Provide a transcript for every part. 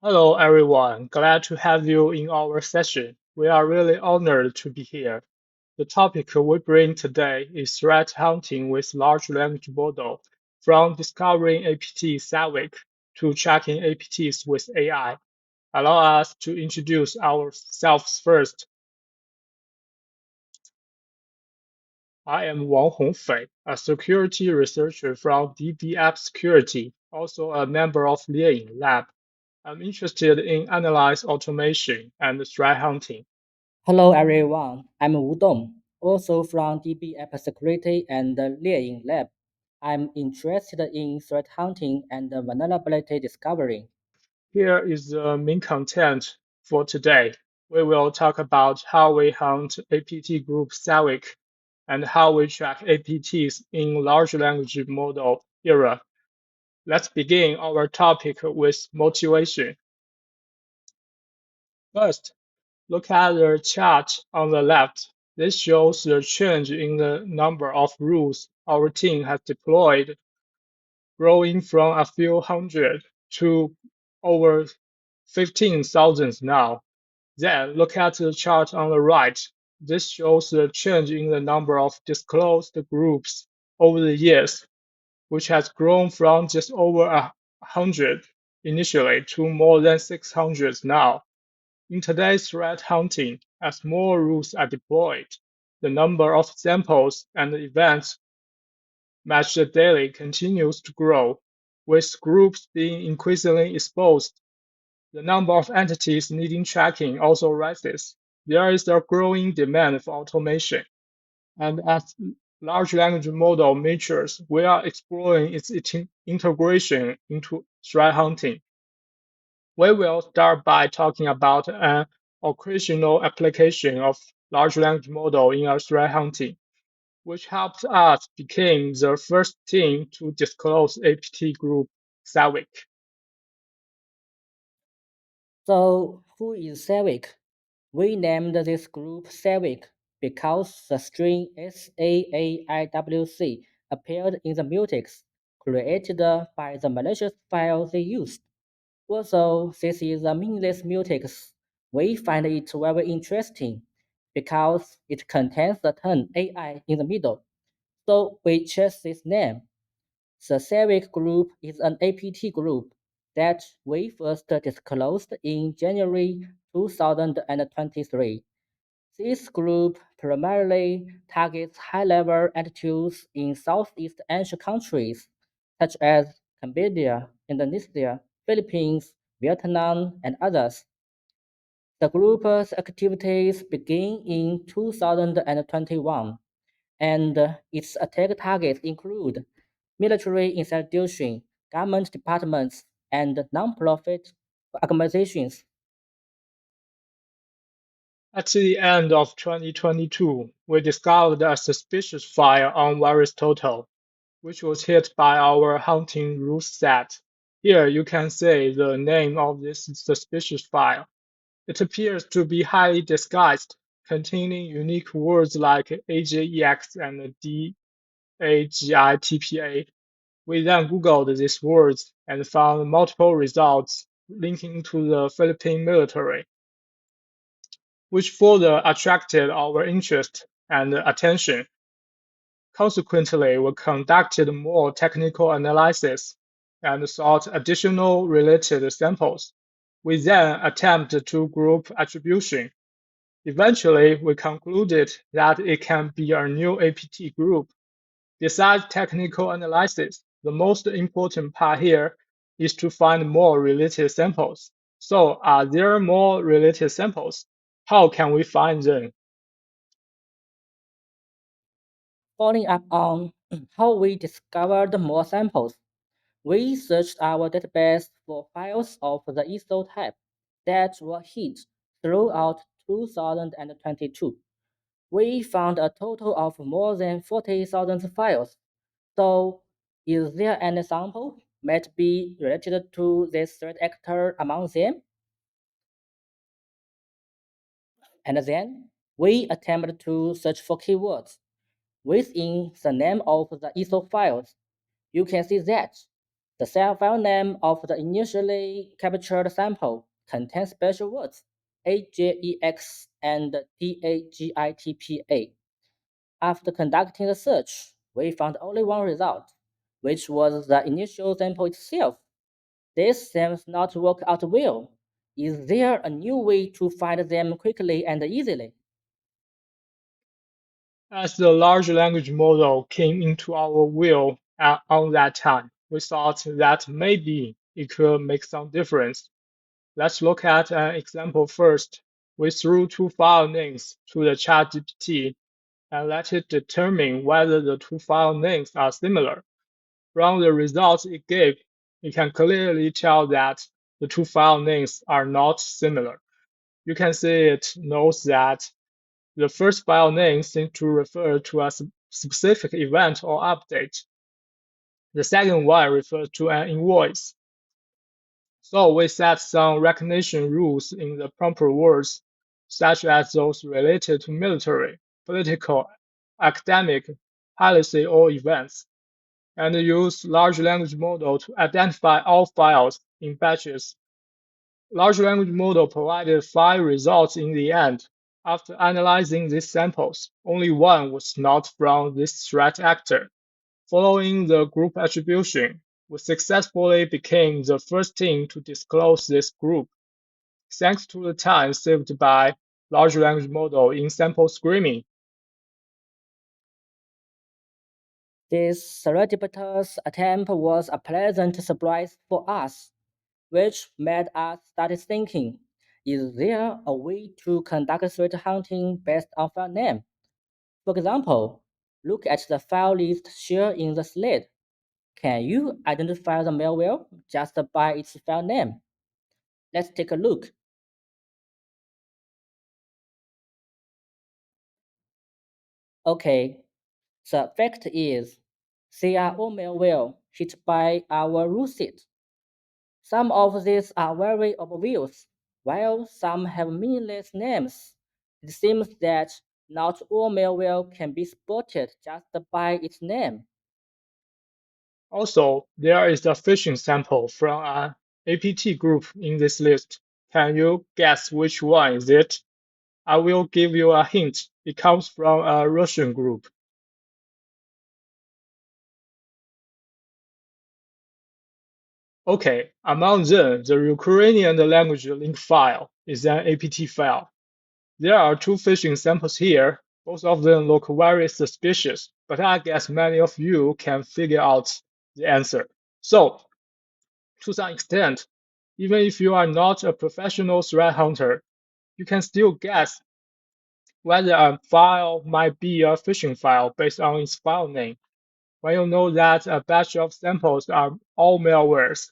Hello, everyone. Glad to have you in our session. We are really honored to be here. The topic we bring today is threat hunting with large language model, from discovering APT SAAIWC to tracking APTs with AI. Allow us to introduce ourselves first. I am Wang Hongfei, a security researcher from DBAPPSecurity, also a member of Yara lab. I'm interested in analyze automation and threat hunting. Hello everyone, I'm Dong, also from DBAPPSecurity and the Liaoning Lab. I'm interested in threat hunting and vulnerability discovery. Here is the main content for today. We will talk about how we hunt APT group SAAIWC and how we track APTs in large language model era. Let's begin our topic with motivation. First, look at the chart on the left. This shows the change in the number of rules our team has deployed, growing from a few hundred to over 15,000 now. Then look at the chart on the right. This shows the change in the number of disclosed groups over the years, which has grown from just over 100 initially to more than 600 now. In today's threat hunting, as more rules are deployed, the number of samples and events matched daily continues to grow, with groups being increasingly exposed. The number of entities needing tracking also rises. There is a growing demand for automation, and as large language model matures, we are exploring its integration into threat hunting. We will start by talking about an occasional application of large language model in our threat hunting, which helped us become the first team to disclose APT group SAAIWC. So, who is SAAIWC? We named this group SAAIWC because the string SAAIWC appeared in the mutex created by the malicious file they used. Also, this is a meaningless mutex. We find it very interesting because it contains the term AI in the middle. So we chose this name. The SAAIWC group is an APT group that we first disclosed in January 2023. This group primarily targets high-level entities in Southeast Asian countries such as Cambodia, Indonesia, Philippines, Vietnam, and others. The group's activities began in 2021, and its attack targets include military institutions, government departments, and non-profit organizations. At the end of 2022, we discovered a suspicious file on VirusTotal, which was hit by our hunting rule set. Here you can see the name of this suspicious file. It appears to be highly disguised, containing unique words like AJEX and DAGITPA. We then Googled these words and found multiple results linking to the Philippine military, which further attracted our interest and attention. Consequently, we conducted more technical analysis and sought additional related samples. We then attempted to group attribution. Eventually, we concluded that it can be a new APT group. Besides technical analysis, the most important part here is to find more related samples. So, are there more related samples? How can we find them? Following up on how we discovered more samples, we searched our database for files of the ISO type that were hit throughout 2022. We found a total of more than 40,000 files. So, is there any sample might be related to this threat actor among them? And then we attempted to search for keywords within the name of the ISO files. You can see that The file name of the initially captured sample contains special words AJEX and DAGITPA. After conducting the search, we found only one result, which was the initial sample itself. This seems not to work out well. Is there a new way to find them quickly and easily? As the large language model came into our view on that time, we thought that maybe it could make some difference. Let's look at an example first. We threw two file names to the ChatGPT and let it determine whether the two file names are similar. From the results it gave, you can clearly tell that the two file names are not similar. You can see it knows that the first file name seems to refer to a specific event or update. The second one refers to an invoice. So we set some recognition rules in the proper words, such as those related to military, political, academic, policy, or events, and use large language model to identify all files in batches. Large language model provided 5 results in the end. After analyzing these samples, only one was not from this threat actor. Following the group attribution, we successfully became the first team to disclose this group, thanks to the time saved by large language model in sample screening. This serendipitous attempt was a pleasant surprise for us, which made us start thinking, is there a way to conduct threat hunting based on file name? For example, look at the file list shared in the slide. Can you identify the malware just by its file name? Let's take a look. Okay, the fact is, they are all malware hit by our root set. Some of these are very obvious, while some have meaningless names. It seems that not all malware can be spotted just by its name. Also, there is a phishing sample from an APT group in this list. Can you guess which one is it? I will give you a hint. It comes from a Russian group. Okay, among them, the Ukrainian language link file is an APT file. There are two phishing samples here. Both of them look very suspicious, but I guess many of you can figure out the answer. So, to some extent, even if you are not a professional threat hunter, you can still guess whether a file might be a phishing file based on its file name. When you know that a batch of samples are all malwares,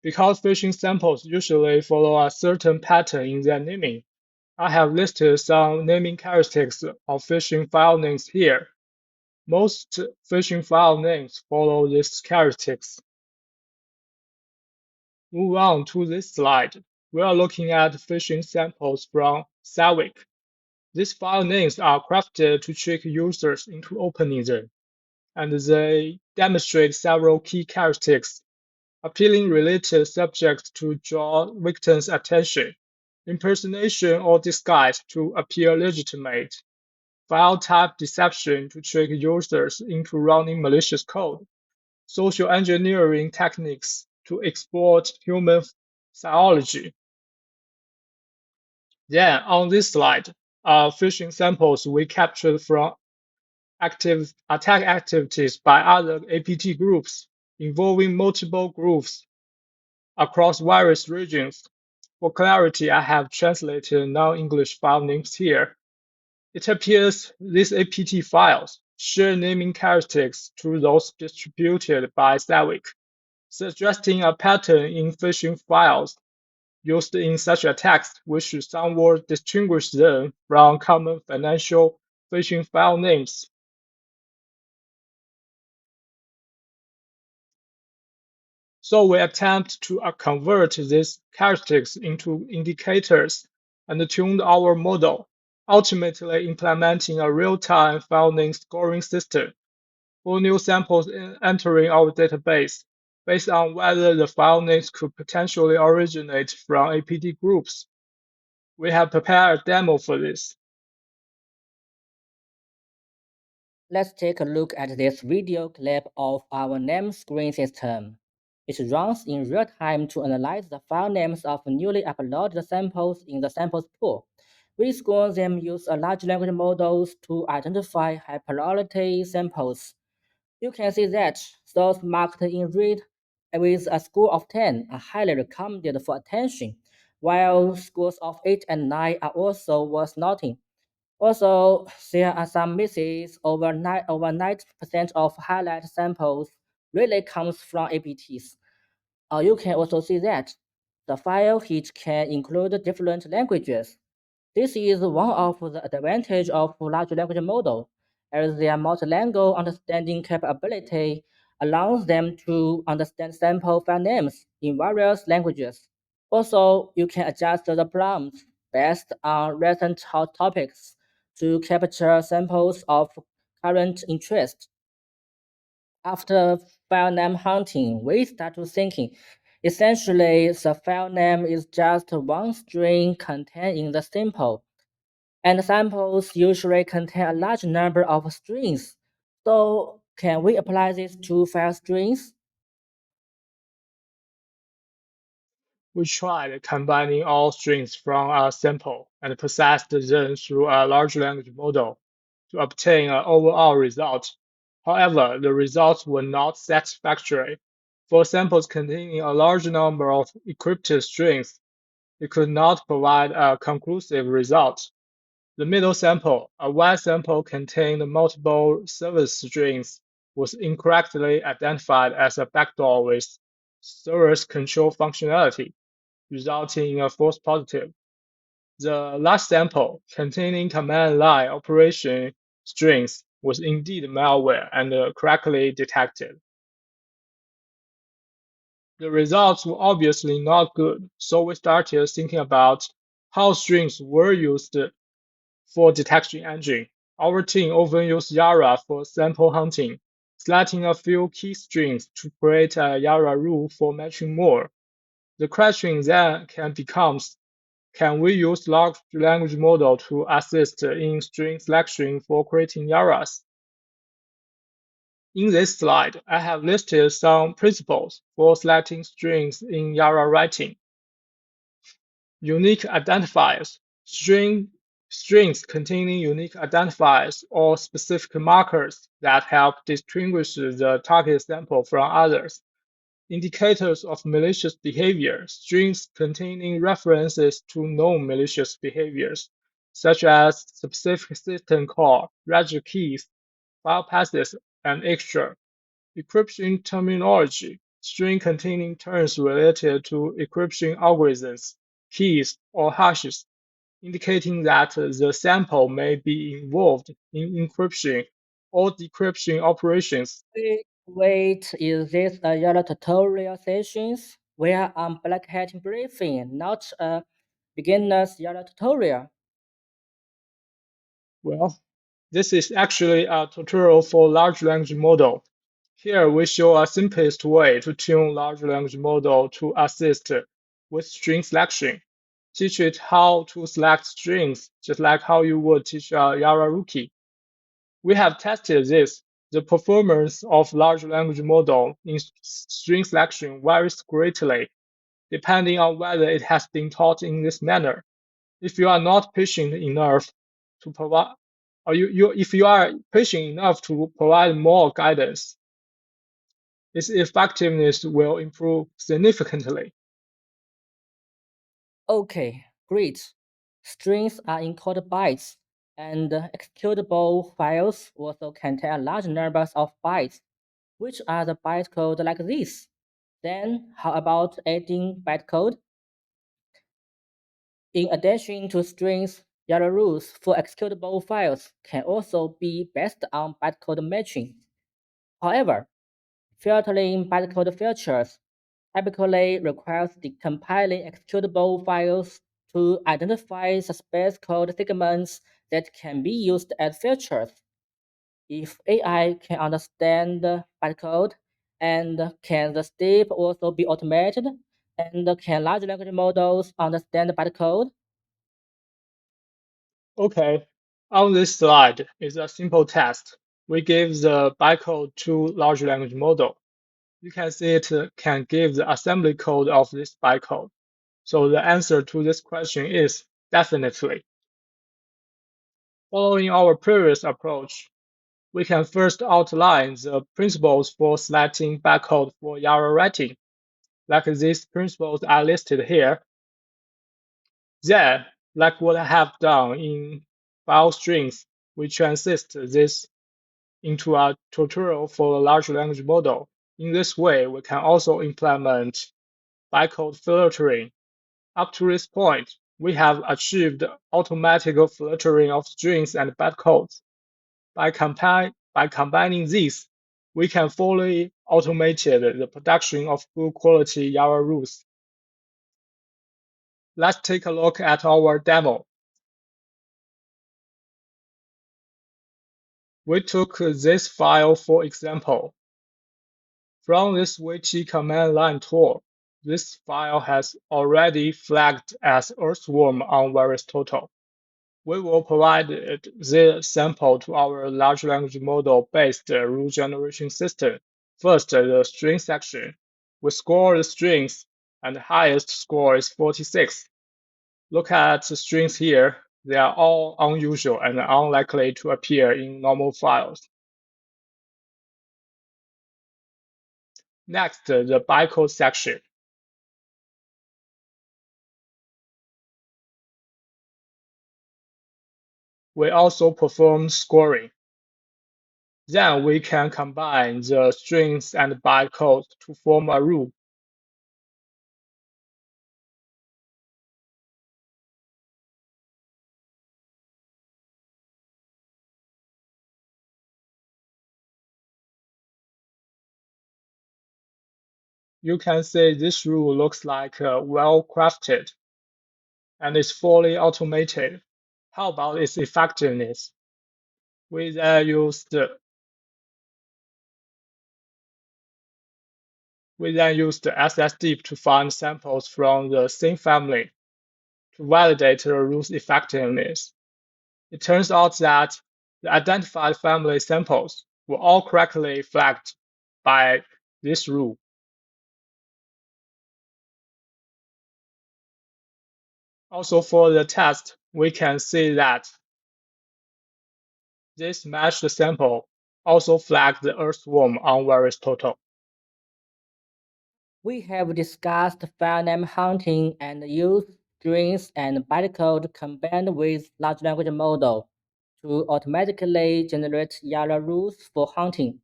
because phishing samples usually follow a certain pattern in their naming. I have listed some naming characteristics of phishing file names here. Most phishing file names follow these characteristics. Move on to this slide. We are looking at phishing samples from SAAIWC. These file names are crafted to trick users into opening them, and they demonstrate several key characteristics, appealing related subjects to draw victims' attention, impersonation or disguise to appear legitimate, file type deception to trick users into running malicious code, social engineering techniques to exploit human psychology. Then on this slide are phishing samples we captured from active attack activities by other APT groups involving multiple groups across various regions. For clarity, I have translated non-English file names here. It appears these APT files share naming characteristics to those distributed by SAAIWC, suggesting a pattern in phishing files used in such attacks which should somewhat distinguish them from common financial phishing file names. So we attempt to convert these characteristics into indicators and tune our model, ultimately implementing a real-time file name scoring system. for new samples entering our database, based on whether the file names could potentially originate from APT groups. We have prepared a demo for this. Let's take a look at this video clip of our name screen system. It runs in real time to analyze the file names of newly uploaded samples in the samples pool. We score them use a large language models to identify high priority samples. You can see that those marked in red with a score of 10 are highly recommended for attention, while scores of 8 and 9 are also worth noting. Also, there are some misses. Over 90% of highlight samples really comes from APTs. You can also see that the file hit can include different languages. This is one of the advantages of large language model, as their multilingual understanding capability allows them to understand sample file names in various languages. Also, you can adjust the prompt based on recent hot topics to capture samples of current interest. After file name hunting, we start to thinking, essentially, the file name is just one string contained in the sample, and samples usually contain a large number of strings. So, can we apply this to file strings? We tried combining all strings from a sample and processed them through a large language model to obtain an overall result. However, the results were not satisfactory. For samples containing a large number of encrypted strings, it could not provide a conclusive result. The middle sample, a wide sample containing multiple service strings, was incorrectly identified as a backdoor with service control functionality, resulting in a false positive. The last sample, containing command line operation strings, was indeed malware and correctly detected. The results were obviously not good, so we started thinking about how strings were used for detection engine. Our team often uses Yara for sample hunting, selecting a few key strings to create a Yara rule for matching more. The question then can become, can we use large language model to assist in string selection for creating Yaras? In this slide, I have listed some principles for selecting strings in Yara writing. Unique identifiers. Strings containing unique identifiers or specific markers that help distinguish the target sample from others. Indicators of malicious behavior. Strings containing references to known malicious behaviors, such as specific system call, register keys, file paths, and extra. Encryption terminology. String containing terms related to encryption algorithms, keys, or hashes, indicating that the sample may be involved in encryption or decryption operations. Wait, is this a Yellow tutorial sessions? We are on Black Hat briefing, not a beginner's Yellow tutorial. Well, this is actually a tutorial for large language model. Here we show a simplest way to tune large language model to assist with string selection. Teach it how to select strings, just like how you would teach a Yara rookie. We have tested this. The performance of large language model in string selection varies greatly, depending on whether it has been taught in this manner. If you are not patient enough to provide, or if you are patient enough to provide more guidance, its effectiveness will improve significantly. Okay, great. Strings are encoded bytes, and executable files also contain large numbers of bytes, which are the bytecode like this. Then, how about adding bytecode? In addition to strings, Yara rules for executable files can also be based on bytecode matching. However, filtering bytecode features typically requires decompiling executable files to identify suspect code segments that can be used as features. If AI can understand the bytecode, and can the step also be automated? And can large language models understand the bytecode? Okay, on this slide is a simple test. We give the bytecode to large language model. You can see it can give the assembly code of this bytecode. So the answer to this question is definitely. Following our previous approach, we can first outline the principles for selecting bytecode for Yara writing, like these principles are listed here. Then, like what I have done in file strings, we transit this into a tutorial for a large language model. In this way, we can also implement bytecode filtering. Up to this point, we have achieved automatic filtering of strings and bytecodes. By combining these, we can fully automate the production of good quality Yara rules. Let's take a look at our demo. We took this file for example. From this wiki command line tool, this file has already flagged as earthworm on VaristoTotal. We will provide the sample to our large language model based rule generation system. First, the string section. We score the strings, and the highest score is 46. Look at the strings here. They are all unusual and unlikely to appear in normal files. Next, the bytecode section. We also perform scoring. Then we can combine the strings and bytecode to form a rule. You can see this rule looks like well crafted and is fully automated. How about its effectiveness? We then used SSDeep to find samples from the same family to validate the rule's effectiveness. It turns out that the identified family samples were all correctly flagged by this rule. Also for the test, we can see that this matched sample also flagged the earthworm on VaristoTotal. We have discussed file name hunting and used strings and bytecode combined with large language model to automatically generate Yara rules for hunting.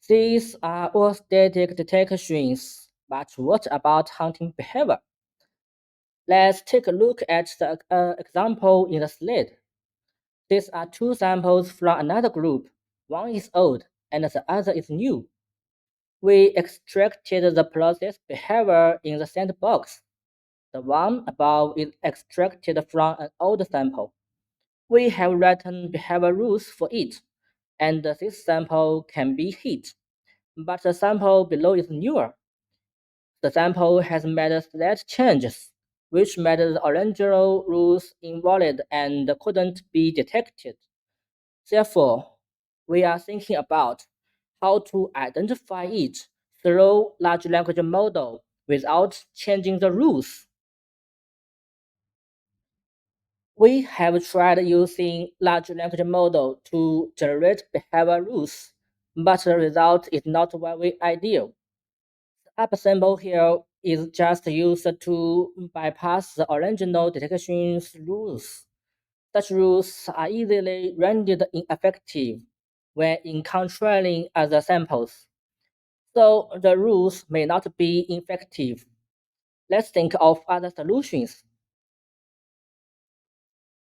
These are all static detections, but what about hunting behavior? Let's take a look at the example in the slide. These are two samples from another group. One is old and the other is new. We extracted the process behavior in the sandbox. The one above is extracted from an old sample. We have written behavior rules for it, and this sample can be hit. But the sample below is newer. The sample has made slight changes, which made the original rules invalid and couldn't be detected. Therefore, we are thinking about how to identify it through large language model without changing the rules. We have tried using large language model to generate behavior rules, but the result is not very ideal. The upper symbol here is just used to bypass the original detection's rules. Such rules are easily rendered ineffective when encountering other samples, so the rules may not be effective. Let's think of other solutions.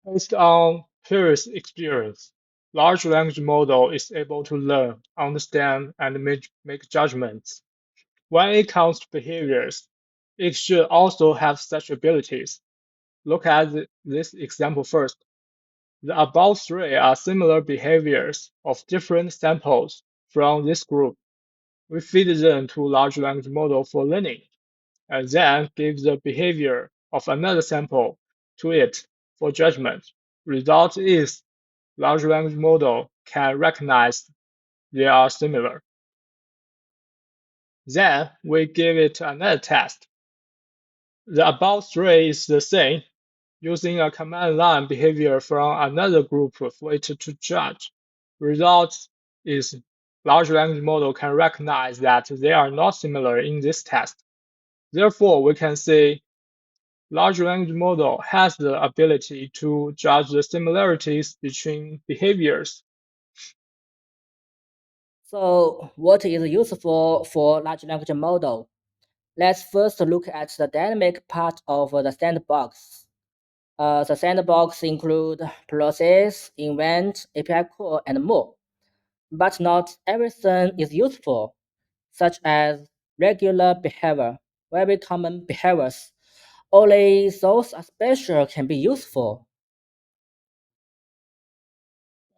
Based on previous experience, large language model is able to learn, understand, and make judgments. When it comes to behaviors, it should also have such abilities. Look at this example first. The above three are similar behaviors of different samples from this group. We feed them to large language model for learning, and then give the behavior of another sample to it for judgment. Result is large language model can recognize they are similar. Then we give it another test. The about three is the same, using a command line behavior from another group for it to judge. Result is large language model can recognize that they are not similar in this test. Therefore, we can say large language model has the ability to judge the similarities between behaviors. So what is useful for large language model? Let's first look at the dynamic part of the sandbox. The sandbox include process, event, API call, and more. But not everything is useful, such as regular behavior, very common behaviors. Only those are special can be useful.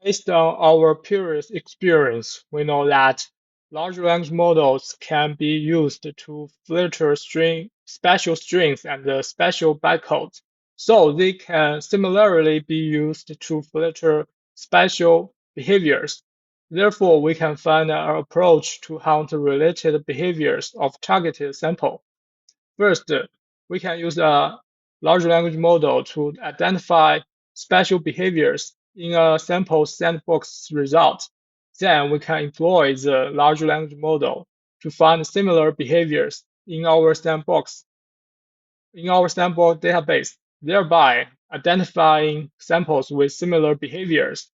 Based on our previous experience, we know that large language models can be used to filter special strings and special bytecodes. So they can similarly be used to filter special behaviors. Therefore, we can find an approach to hunt related behaviors of targeted sample. First, we can use a large language model to identify special behaviors in a sample sandbox result. Then we can employ the large language model to find similar behaviors in our sandbox database, thereby identifying samples with similar behaviors.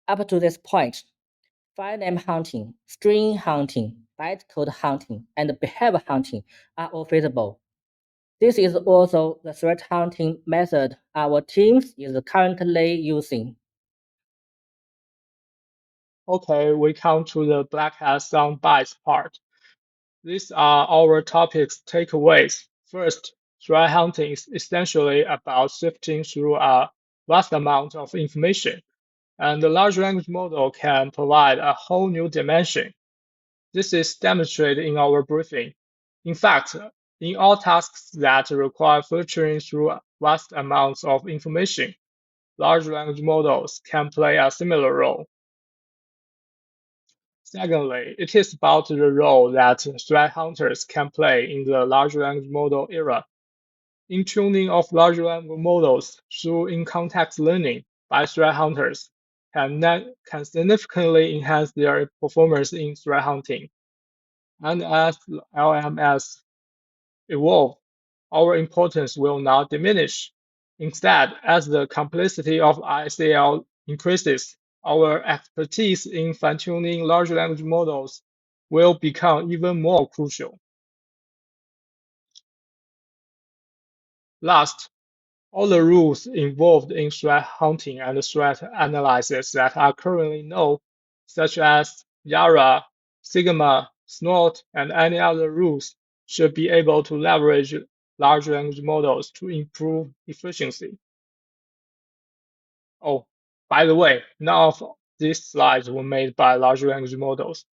Up to this point, file name hunting, string hunting, bytecode hunting, and behavior hunting are all feasible. This is also the threat hunting method our team is currently using. Okay, we come to the black hat sound bites part. These are our topic's takeaways. First, threat hunting is essentially about sifting through a vast amount of information, and the large language model can provide a whole new dimension. This is demonstrated in our briefing. In fact, in all tasks that require filtering through vast amounts of information, large language models can play a similar role. Secondly, it is about the role that threat hunters can play in the large language model era. In tuning of large language models through in-context learning by threat hunters can significantly enhance their performance in threat hunting. And as LLMs evolve, our importance will not diminish. Instead, as the complexity of ICL increases, our expertise in fine-tuning large language models will become even more crucial. Last, all the rules involved in threat hunting and threat analysis that are currently known, such as Yara, Sigma, Snort, and any other rules, should be able to leverage large language models to improve efficiency. Oh, by the way, none of these slides were made by large language models.